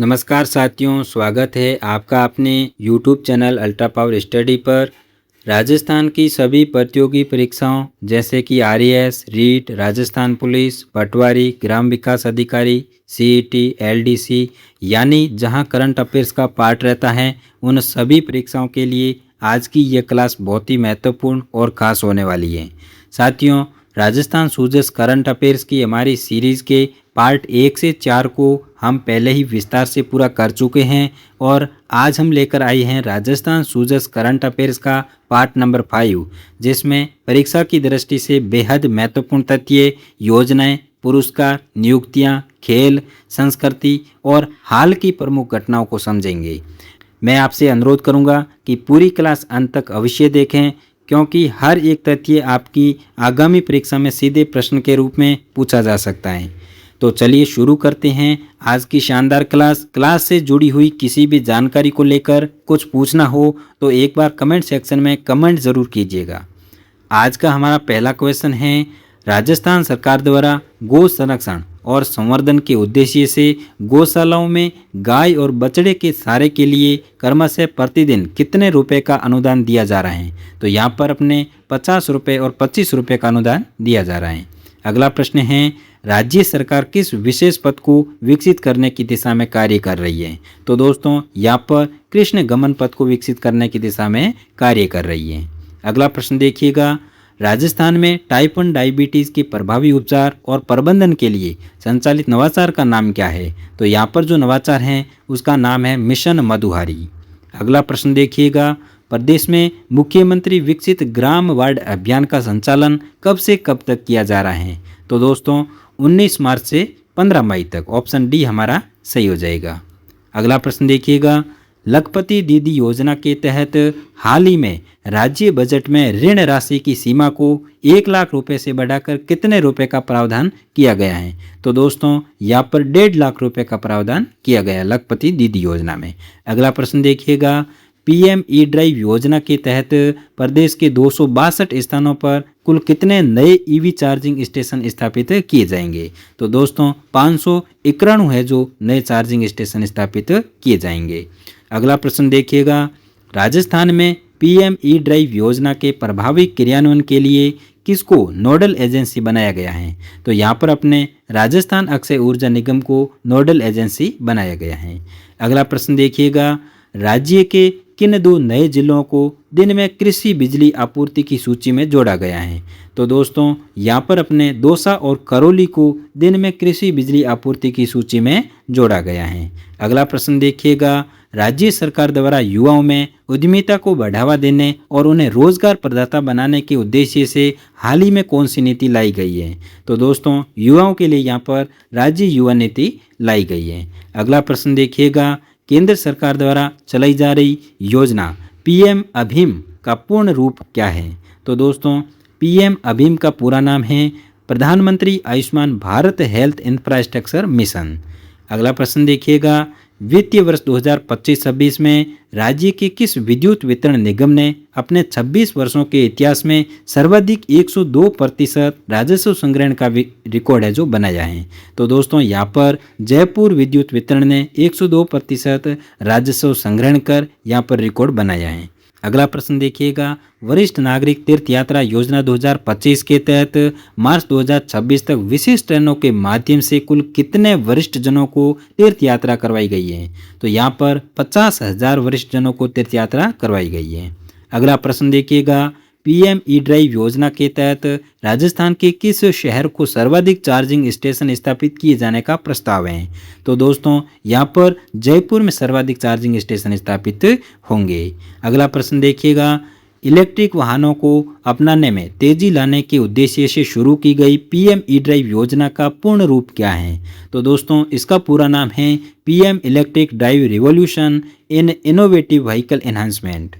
नमस्कार साथियों, स्वागत है आपका अपने YouTube channel ultra power study पर। राजस्थान की सभी प्रतियोगी परीक्षाओं जैसे कि आरएएस, रीट, राजस्थान पुलिस, पटवारी, ग्राम विकास अधिकारी, सीईटी, एलडीसी यानी जहां करंट अफेयर्स का पार्ट रहता है, उन सभी परीक्षाओं के लिए आज की ये क्लास बहुत ही महत्वपूर्ण और ख़ास होने वाली है। साथियों, राजस्थान सूझस करंट अफेयर्स की हमारी सीरीज़ के पार्ट 1 से 4 को हम पहले ही विस्तार से पूरा कर चुके हैं और आज हम लेकर आए हैं राजस्थान सूझस करंट अफेयर्स का पार्ट नंबर 5, जिसमें परीक्षा की दृष्टि से बेहद महत्वपूर्ण तथ्य, योजनाएं, पुरस्कार, नियुक्तियां, खेल, संस्कृति और हाल की प्रमुख घटनाओं को समझेंगे। मैं आपसे अनुरोध करूंगा कि पूरी क्लास अंत तक अवश्य देखें, क्योंकि हर एक तथ्य आपकी आगामी परीक्षा में सीधे प्रश्न के रूप में पूछा जा सकता है। तो चलिए शुरू करते हैं आज की शानदार क्लास से जुड़ी हुई किसी भी जानकारी को लेकर कुछ पूछना हो तो एक बार कमेंट सेक्शन में कमेंट ज़रूर कीजिएगा। आज का हमारा पहला क्वेश्चन है, राजस्थान सरकार द्वारा गौ संरक्षण और संवर्धन के उद्देश्य से गौशालाओं में गाय और बछड़े के चारे के लिए क्रमशः प्रतिदिन कितने रुपए का अनुदान दिया जा रहा है? तो यहाँ पर अपने 50 रुपये और 25 रुपये का अनुदान दिया जा रहा है। अगला प्रश्न है, राज्य सरकार किस विशेष पद को विकसित करने की दिशा में कार्य कर रही है? तो दोस्तों यहाँ पर कृष्ण गमन पद को विकसित करने की दिशा में कार्य कर रही है। अगला प्रश्न देखिएगा, राजस्थान में टाइप 1 डायबिटीज़ के प्रभावी उपचार और प्रबंधन के लिए संचालित नवाचार का नाम क्या है? तो यहाँ पर जो नवाचार है उसका नाम है मिशन मधुहारी। अगला प्रश्न देखिएगा, प्रदेश में मुख्यमंत्री विकसित ग्राम वार्ड अभियान का संचालन कब से कब तक किया जा रहा है? तो दोस्तों 19 मार्च से 15 मई तक। ऑप्शन डी हमारा सही हो जाएगा। अगला प्रश्न देखिएगा, लखपति दीदी योजना के तहत हाल ही में राज्य बजट में ऋण राशि की सीमा को 1 लाख रुपए से बढ़ाकर कितने रुपए का प्रावधान किया गया है? तो दोस्तों यहाँ पर 1.5 लाख रुपए का प्रावधान किया गया लखपति दीदी योजना में। अगला प्रश्न देखिएगा, पीएम ई ड्राइव योजना के तहत प्रदेश के 262 स्थानों पर कुल कितने नए ईवी चार्जिंग स्टेशन स्थापित किए जाएंगे? तो दोस्तों 591 है जो नए चार्जिंग स्टेशन स्थापित किए जाएंगे। अगला प्रश्न देखिएगा, राजस्थान में पीएम ई ड्राइव योजना के प्रभावी क्रियान्वयन के लिए किसको नोडल एजेंसी बनाया गया है? तो यहाँ पर अपने राजस्थान अक्षय ऊर्जा निगम को नोडल एजेंसी बनाया गया है। अगला प्रश्न देखिएगा, राज्य के किन 2 नए जिलों को दिन में कृषि बिजली आपूर्ति की सूची में जोड़ा गया है? तो दोस्तों यहाँ पर अपने दौसा और करौली को दिन में कृषि बिजली आपूर्ति की सूची में जोड़ा गया है। अगला प्रश्न देखिएगा, राज्य सरकार द्वारा युवाओं में उद्यमिता को बढ़ावा देने और उन्हें रोजगार प्रदाता बनाने के उद्देश्य से हाल ही में कौन सी नीति लाई गई है? तो दोस्तों युवाओं के लिए यहाँ पर राज्य युवा नीति लाई गई है। अगला प्रश्न देखिएगा, केंद्र सरकार द्वारा चलाई जा रही योजना पीएम अभिम का पूर्ण रूप क्या है? तो दोस्तों पीएम अभिम का पूरा नाम है प्रधानमंत्री Ayushman Bharat health infrastructure mission. अगला प्रश्न देखिएगा, वित्तीय वर्ष 2025-26 में राज्य के किस विद्युत वितरण निगम ने अपने 26 वर्षों के इतिहास में सर्वाधिक 102% राजस्व संग्रहण का रिकॉर्ड है जो बनाया है? तो दोस्तों यहाँ पर जयपुर विद्युत वितरण ने 102% राजस्व संग्रहण कर यहाँ पर रिकॉर्ड बनाया है। अगला प्रश्न देखिएगा, वरिष्ठ नागरिक तीर्थ यात्रा योजना 2025 के तहत मार्च 2026 तक विशेष ट्रेनों के माध्यम से कुल कितने वरिष्ठ जनों को तीर्थ यात्रा करवाई गई है? तो यहाँ पर 50,000 वरिष्ठ जनों को तीर्थ यात्रा करवाई गई है। अगला प्रश्न देखिएगा, पीएम ई ड्राइव योजना के तहत राजस्थान के किस शहर को सर्वाधिक चार्जिंग स्टेशन स्थापित किए जाने का प्रस्ताव है? तो दोस्तों यहाँ पर जयपुर में सर्वाधिक चार्जिंग स्टेशन स्थापित होंगे। अगला प्रश्न देखिएगा, इलेक्ट्रिक वाहनों को अपनाने में तेजी लाने के उद्देश्य से शुरू की गई पीएम ई ड्राइव योजना का पूर्ण रूप क्या है? तो दोस्तों इसका पूरा नाम है PM electric drive revolution in innovative vehicle enhancement.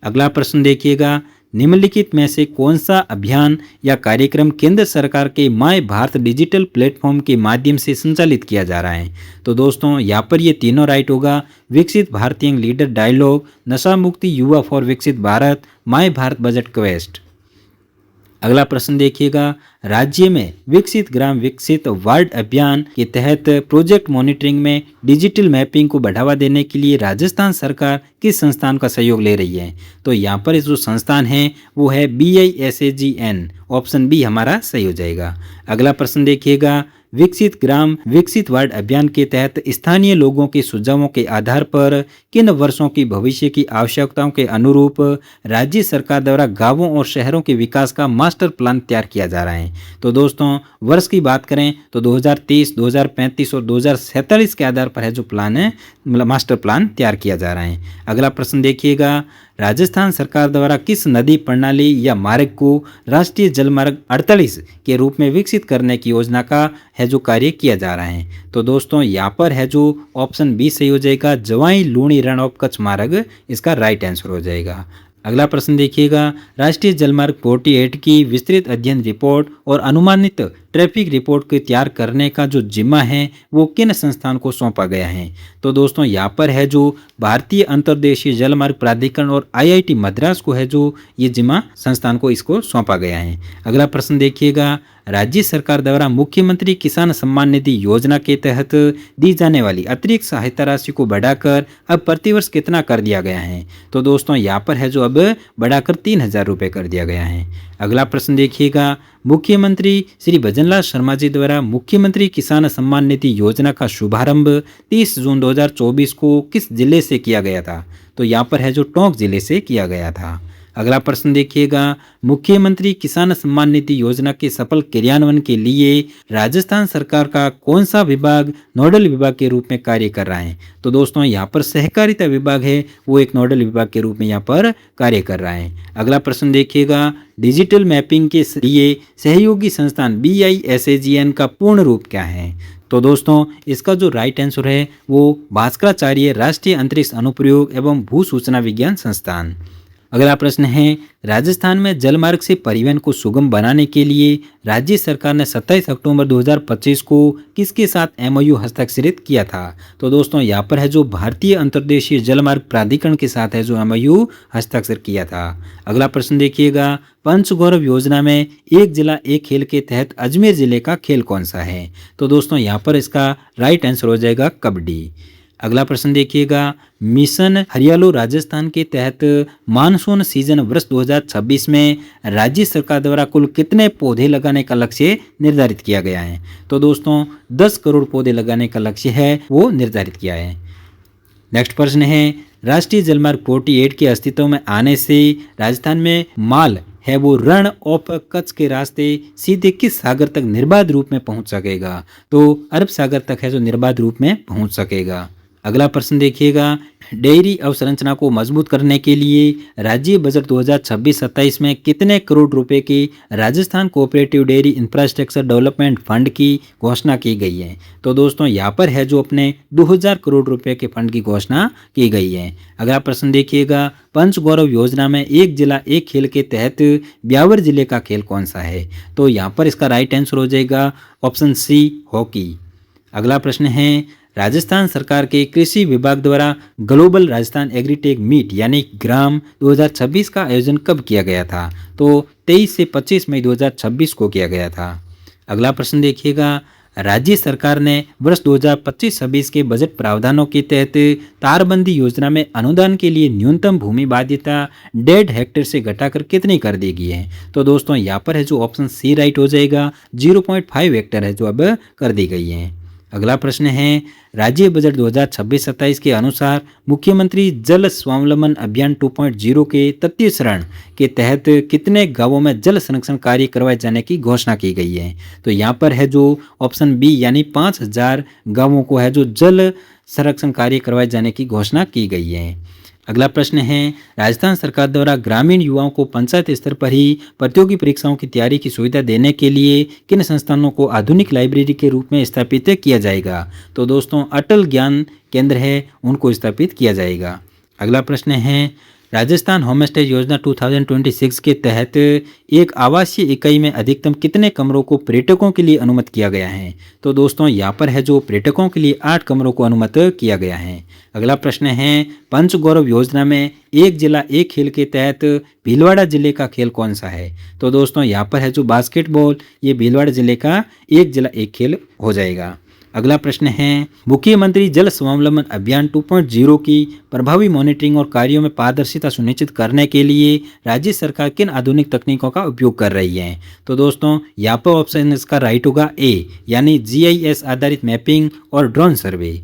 अगला प्रश्न देखिएगा, निम्नलिखित में से कौन सा अभियान या कार्यक्रम केंद्र सरकार के माय भारत डिजिटल प्लेटफॉर्म के माध्यम से संचालित किया जा रहा है? तो दोस्तों यहाँ पर ये तीनों राइट होगा, विकसित भारतीय लीडर डायलॉग, नशा मुक्ति युवा फॉर विकसित Bharat, my Bharat budget quest. अगला प्रश्न देखिएगा, राज्य में विकसित ग्राम विकसित वार्ड अभियान के तहत प्रोजेक्ट मॉनिटरिंग में डिजिटल मैपिंग को बढ़ावा देने के लिए राजस्थान सरकार किस संस्थान का सहयोग ले रही है? तो यहाँ पर जो संस्थान है वो है BISAGN, ऑप्शन बी हमारा सही हो जाएगा। अगला प्रश्न देखिएगा, विकसित ग्राम विकसित वार्ड अभियान के तहत स्थानीय लोगों के सुझावों के आधार पर किन वर्षों की भविष्य की आवश्यकताओं के अनुरूप राज्य सरकार द्वारा गांवों और शहरों के विकास का मास्टर प्लान तैयार किया जा रहा है? तो दोस्तों वर्ष की बात करें तो 2023, 2035 और 2047 के आधार पर है जो प्लान है, मास्टर प्लान तैयार किया जा रहा है। अगला प्रश्न देखिएगा, राजस्थान सरकार द्वारा किस नदी प्रणाली या मार्ग को राष्ट्रीय जलमार्ग 48 के रूप में विकसित करने की योजना का है जो कार्य किया जा रहा है? तो दोस्तों यहाँ पर है जो ऑप्शन बी सही हो जाएगा, जवाई लूणी रण ऑफ कच्छ मार्ग इसका राइट आंसर हो जाएगा। अगला प्रश्न देखिएगा, राष्ट्रीय जलमार्ग 48 की विस्तृत अध्ययन रिपोर्ट और अनुमानित ट्रैफिक रिपोर्ट को तैयार करने का जो जिम्मा है वो किन संस्थान को सौंपा गया है? तो दोस्तों यहाँ पर है जो भारतीय अंतर्देशीय जलमार्ग प्राधिकरण और IIT मद्रास को है जो ये जिम्मा संस्थान को इसको सौंपा गया है। अगला प्रश्न देखिएगा, राज्य सरकार द्वारा मुख्यमंत्री किसान सम्मान निधि योजना के तहत दी जाने वाली अतिरिक्त सहायता राशि को बढ़ाकर अब प्रतिवर्ष कितना कर दिया गया है? तो दोस्तों यहाँ पर है जो अब बढ़ाकर 3,000 रुपये कर दिया गया है। अगला प्रश्न देखिएगा, मुख्यमंत्री श्री भजनलाल शर्मा जी द्वारा मुख्यमंत्री किसान सम्मान निधि योजना का शुभारंभ 30 जून 2024 को किस जिले से किया गया था? तो यहाँ पर है जो टोंक जिले से किया गया था। अगला प्रश्न देखिएगा, मुख्यमंत्री किसान सम्मान निधि योजना के सफल क्रियान्वयन के लिए राजस्थान सरकार का कौन सा विभाग नोडल विभाग के रूप में कार्य कर रहा है? तो दोस्तों यहाँ पर सहकारिता विभाग है वो एक नोडल विभाग के रूप में यहाँ पर कार्य कर रहा है। अगला प्रश्न देखिएगा, डिजिटल मैपिंग के लिए सहयोगी संस्थान BISAGN का पूर्ण रूप क्या है? तो दोस्तों इसका जो राइट आंसर है वो भास्कराचार्य राष्ट्रीय अंतरिक्ष अनुप्रयोग एवं भू सूचना विज्ञान संस्थान। अगला प्रश्न है, राजस्थान में जलमार्ग से परिवहन को सुगम बनाने के लिए राज्य सरकार ने 27 अक्टूबर 2025 को किसके साथ MOU हस्ताक्षरित किया था? तो दोस्तों यहाँ पर है जो भारतीय अंतर्देशीय जलमार्ग प्राधिकरण के साथ है जो MOU हस्ताक्षर किया था। अगला प्रश्न देखिएगा, पंचगौरव योजना में एक जिला एक खेल के तहत अजमेर जिले का खेल कौन सा है? तो दोस्तों यहाँ पर इसका राइट आंसर हो जाएगा कबड्डी। अगला प्रश्न देखिएगा, मिशन हरियालो राजस्थान के तहत मानसून सीजन वर्ष 2026 में राज्य सरकार द्वारा कुल कितने पौधे लगाने का लक्ष्य निर्धारित किया गया है? तो दोस्तों 10 करोड़ पौधे लगाने का लक्ष्य है वो निर्धारित किया है। नेक्स्ट प्रश्न है, राष्ट्रीय जलमार्ग 48 के अस्तित्व में आने से राजस्थान में माल है वो रण ऑफ कच्छ के रास्ते सीधे किस सागर तक निर्बाध रूप में पहुंच सकेगा? तो अरब सागर तक है जो निर्बाध रूप में पहुंच सकेगा। अगला प्रश्न देखिएगा, डेयरी अवसंरचना को मजबूत करने के लिए राज्य बजट 2026-27 में कितने करोड़ रुपए की Rajasthan cooperative dairy infrastructure development fund की घोषणा की गई है? तो दोस्तों यहाँ पर है जो अपने 2000 करोड़ रुपए के फंड की घोषणा की गई है। अगला प्रश्न देखिएगा, पंचगौरव योजना में एक जिला एक खेल के तहत ब्यावर जिले का खेल कौन सा है? तो यहाँ पर इसका राइट आंसर हो जाएगा ऑप्शन सी, हॉकी। अगला प्रश्न है, राजस्थान सरकार के कृषि विभाग द्वारा ग्लोबल राजस्थान एग्रीटेक मीट यानी ग्राम 2026 का आयोजन कब किया गया था? तो 23 से 25 मई 2026 को किया गया था। अगला प्रश्न देखिएगा, राज्य सरकार ने वर्ष 2025-26 के बजट प्रावधानों के तहत तारबंदी योजना में अनुदान के लिए न्यूनतम भूमि बाध्यता 1.5 हेक्टेयर से घटाकर कितनी कर दी गई है? तो दोस्तों यहाँ पर है जो ऑप्शन सी राइट हो जाएगा, 0.5 हेक्टेयर है जो अब कर दी गई है। अगला प्रश्न है, राज्य बजट 2026-27 के अनुसार मुख्यमंत्री जल स्वावलंबन अभियान 2.0 के तृतीय चरण के तहत कितने गांवों में जल संरक्षण कार्य करवाए जाने की घोषणा की गई है? तो यहाँ पर है जो ऑप्शन बी यानी 5000 गांवों को है जो जल संरक्षण कार्य करवाए जाने की घोषणा की गई है। अगला प्रश्न है, राजस्थान सरकार द्वारा ग्रामीण युवाओं को पंचायत स्तर पर ही प्रतियोगी परीक्षाओं की तैयारी की सुविधा देने के लिए किन संस्थानों को आधुनिक लाइब्रेरी के रूप में स्थापित किया जाएगा? तो दोस्तों अटल ज्ञान केंद्र है उनको स्थापित किया जाएगा। अगला प्रश्न है, राजस्थान होमस्टे योजना 2026 के तहत एक आवासीय इकाई में अधिकतम कितने कमरों को पर्यटकों के लिए अनुमत किया गया है? तो दोस्तों यहाँ पर है जो पर्यटकों के लिए 8 कमरों को अनुमत किया गया है। अगला प्रश्न है, पंच गौरव योजना में एक जिला एक खेल के तहत भीलवाड़ा जिले का खेल कौन सा है? तो दोस्तों यहाँ पर है जो बास्केटबॉल, ये भीलवाड़ा जिले का एक जिला एक खेल हो जाएगा। अगला प्रश्न है, मुख्यमंत्री जल स्वावलंबन अभियान 2.0 की प्रभावी मॉनिटरिंग और कार्यों में पारदर्शिता सुनिश्चित करने के लिए राज्य सरकार किन आधुनिक तकनीकों का उपयोग कर रही है? तो दोस्तों यहाँ पर ऑप्शन इसका राइट होगा ए, यानी GIS आधारित मैपिंग और ड्रोन सर्वे।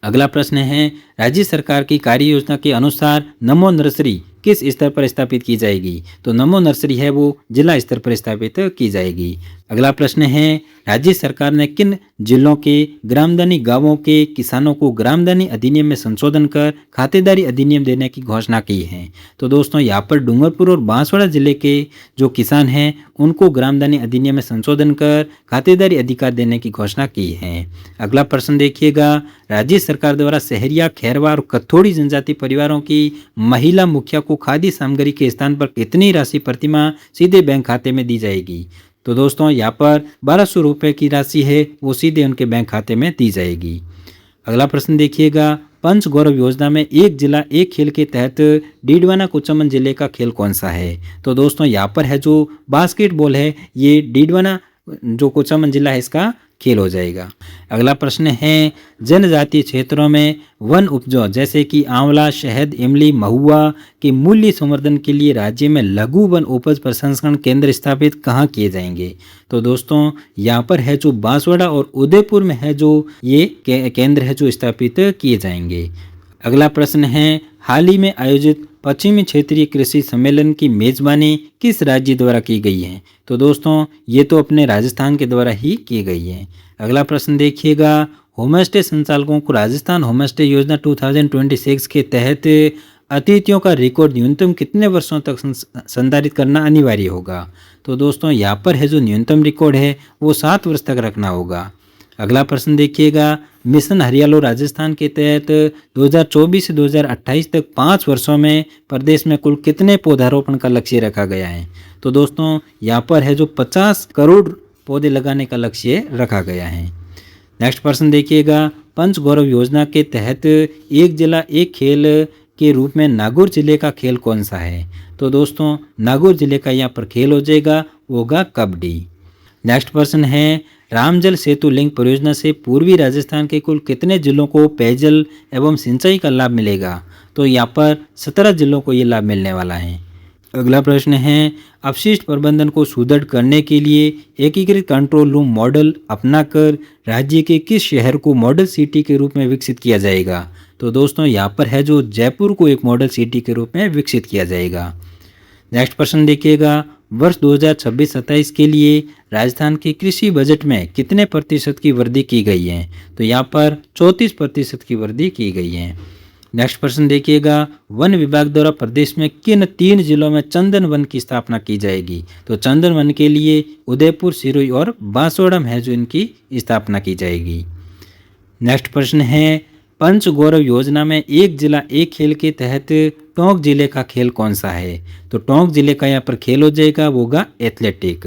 अगला प्रश्न है, राज्य सरकार की कार्य योजना के अनुसार नमो नर्सरी किस स्तर पर स्थापित की जाएगी? तो नमो नर्सरी है वो जिला स्तर पर स्थापित की जाएगी। अगला प्रश्न है, राज्य सरकार ने किन जिलों के ग्रामदानी गांवों के किसानों को ग्रामदानी अधिनियम में संशोधन कर खातेदारी अधिनियम देने की घोषणा की है? तो दोस्तों यहाँ पर डूंगरपुर और बांसवाड़ा जिले के जो किसान हैं उनको ग्रामदानी अधिनियम में संशोधन कर खातेदारी अधिकार देने की घोषणा की है। अगला प्रश्न देखिएगा, राज्य सरकार द्वारा सहरिया, खैरवा और कथोड़ी जनजाति परिवारों की महिला मुखिया को खाद्य सामग्री के स्थान पर कितनी राशि प्रतिमाह सीधे बैंक खाते में दी जाएगी? तो दोस्तों यहाँ पर 1200 रुपये की राशि है वो सीधे उनके बैंक खाते में दी जाएगी। अगला प्रश्न देखिएगा, पंच गौरव योजना में एक जिला एक खेल के तहत डीडवाना कुचामन जिले का खेल कौन सा है? तो दोस्तों यहाँ पर है जो बास्केटबॉल है, ये डीडवाना जो कुचामन जिला है इसका खेल हो जाएगा। अगला प्रश्न है, जनजातीय क्षेत्रों में वन उपजों जैसे कि आंवला, शहद, इमली, महुआ के मूल्य संवर्धन के लिए राज्य में लघु वन उपज प्रसंस्करण केंद्र स्थापित कहाँ किए जाएंगे? तो दोस्तों यहाँ पर है जो बांसवाड़ा और उदयपुर में है जो ये केंद्र है जो स्थापित किए जाएंगे। अगला प्रश्न है, हाल ही में आयोजित पश्चिमी क्षेत्रीय कृषि सम्मेलन की मेजबानी किस राज्य द्वारा की गई है? तो दोस्तों ये तो अपने राजस्थान के द्वारा ही की गई है। अगला प्रश्न देखिएगा, होमस्टे संचालकों को राजस्थान होमस्टे योजना 2026 के तहत अतिथियों का रिकॉर्ड न्यूनतम कितने वर्षों तक संधारित करना अनिवार्य होगा? तो दोस्तों यहाँ पर है जो न्यूनतम रिकॉर्ड है वो 7 वर्ष तक रखना होगा। अगला प्रश्न देखिएगा, मिशन हरियालो राजस्थान के तहत 2024 से 2028 तक 5 वर्षों में प्रदेश में कुल कितने पौधारोपण का लक्ष्य रखा गया है? तो दोस्तों यहाँ पर है जो 50 करोड़ पौधे लगाने का लक्ष्य रखा गया है। नेक्स्ट प्रश्न देखिएगा, पंच गौरव योजना के तहत एक जिला एक खेल के रूप में नागौर जिले का खेल कौन सा है? तो दोस्तों नागौर जिले का यहाँ पर खेल हो जाएगा वो होगा कबड्डी। नेक्स्ट प्रश्न है, रामजल सेतु लिंक परियोजना से पूर्वी राजस्थान के कुल कितने जिलों को पेयजल एवं सिंचाई का लाभ मिलेगा? तो यहाँ पर 17 जिलों को ये लाभ मिलने वाला है। अगला प्रश्न है, अपशिष्ट प्रबंधन को सुदृढ़ करने के लिए एकीकृत कंट्रोल रूम मॉडल अपनाकर राज्य के किस शहर को मॉडल सिटी के रूप में विकसित किया जाएगा? तो दोस्तों यहाँ पर है जो जयपुर को एक मॉडल सिटी के रूप में विकसित किया जाएगा। नेक्स्ट प्रश्न देखिएगा, वर्ष 2026-27 के लिए राजस्थान के कृषि बजट में कितने प्रतिशत की वृद्धि की गई है? तो यहाँ पर 34% की वृद्धि की गई है। नेक्स्ट प्रश्न देखिएगा, वन विभाग द्वारा प्रदेश में किन 3 जिलों में चंदन वन की स्थापना की जाएगी? तो चंदन वन के लिए उदयपुर, सिरोही और बांसवाड़ा में है जो इनकी स्थापना की जाएगी। नेक्स्ट प्रश्न है, पंच गौरव योजना में एक जिला एक खेल के तहत टोंक जिले का खेल कौन सा है? तो टोंक जिले का यहाँ पर खेल हो जाएगा वो होगा एथलेटिक।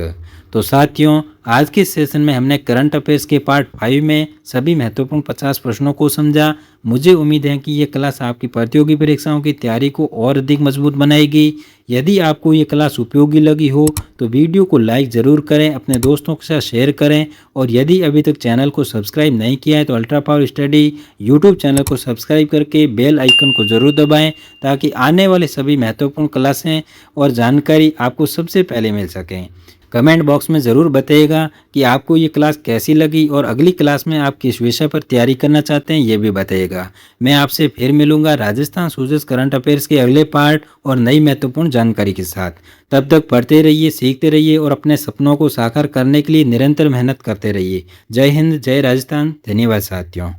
तो साथियों आज के सेशन में हमने करंट अफेयर्स के पार्ट 5 में सभी महत्वपूर्ण 50 प्रश्नों को समझा। मुझे उम्मीद है कि ये क्लास आपकी प्रतियोगी परीक्षाओं की तैयारी को और अधिक मजबूत बनाएगी। यदि आपको ये क्लास उपयोगी लगी हो तो वीडियो को लाइक ज़रूर करें, अपने दोस्तों के साथ शेयर करें और यदि अभी तक चैनल को सब्सक्राइब नहीं किया है तो ultra power study YouTube channel को सब्सक्राइब करके बेल आइकन को ज़रूर दबाएं ताकि आने वाले सभी महत्वपूर्ण क्लासें और जानकारी आपको सबसे पहले मिल सकें। कमेंट बॉक्स में ज़रूर बताइएगा कि आपको ये क्लास कैसी लगी और अगली क्लास में आप किस विषय पर तैयारी करना चाहते हैं ये भी बताइएगा। मैं आपसे फिर मिलूंगा राजस्थान सूजस करंट अफेयर्स के अगले पार्ट और नई महत्वपूर्ण जानकारी के साथ। तब तक पढ़ते रहिए, सीखते रहिए और अपने सपनों को साकार करने के लिए निरंतर मेहनत करते रहिए। जय हिंद, जय राजस्थान। धन्यवाद साथियों।